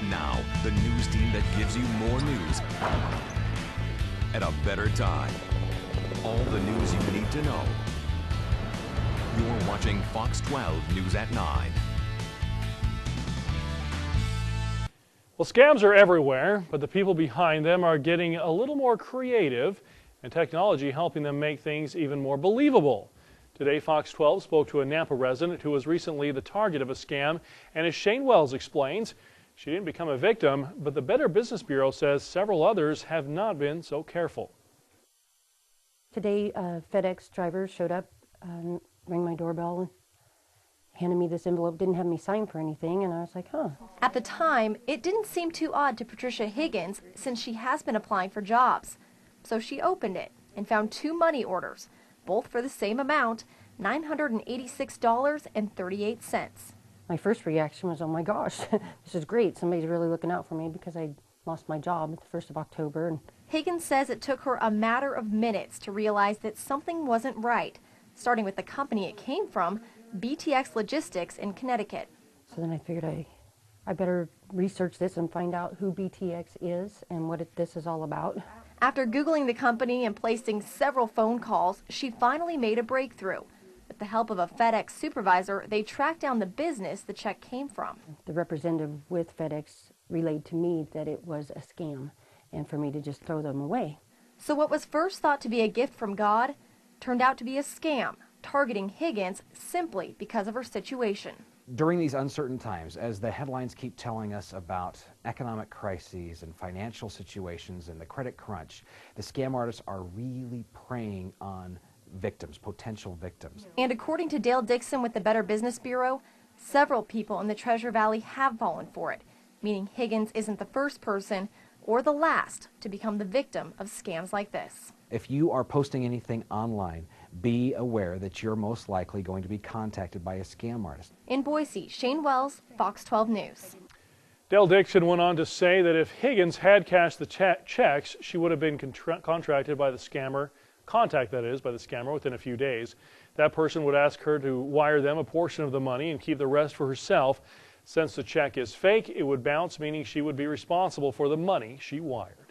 Now, the news team that gives you more news at a better time. All the news you need to know. You're watching Fox 12 News at 9. Well, scams are everywhere, but the people behind them are getting a little more creative, and technology helping them make things even more believable. Today, Fox 12 spoke to a Nampa resident who was recently the target of a scam, and as Shane Wells explains, she didn't become a victim, but the Better Business Bureau says several others have not been so careful. Today, a FedEx driver showed up, rang my doorbell, and handed me this envelope, didn't have me sign for anything, and I was like, huh. At the time, it didn't seem too odd to Patricia Higgins since she has been applying for jobs. So she opened it and found 2 money orders, both for the same amount, $986.38. My first reaction was, oh my gosh, this is great. Somebody's really looking out for me because I lost my job at the 1st of October. And Higgins says it took her a matter of minutes to realize that something wasn't right, starting with the company it came from, BTX Logistics in Connecticut. So then I figured I better research this and find out who BTX is and what this is all about. After Googling the company and placing several phone calls, she finally made a breakthrough. With the help of a FedEx supervisor, they tracked down the business the check came from. The representative with FedEx relayed to me that it was a scam and for me to just throw them away. So what was first thought to be a gift from God turned out to be a scam, targeting Higgins simply because of her situation. During these uncertain times, as the headlines keep telling us about economic crises and financial situations and the credit crunch, the scam artists are really preying on victims, potential victims. And according to Dale Dixon with the Better Business Bureau, several people in the Treasure Valley have fallen for it, meaning Higgins isn't the first person or the last to become the victim of scams like this. If you are posting anything online, be aware that you're most likely going to be contacted by a scam artist. In Boise, Shane Wells, Fox 12 News. Dale Dixon went on to say that if Higgins had cashed the checks, she would have been contacted by the scammer within a few days. That person would ask her to wire them a portion of the money and keep the rest for herself. Since the check is fake, it would bounce, meaning she would be responsible for the money she wired.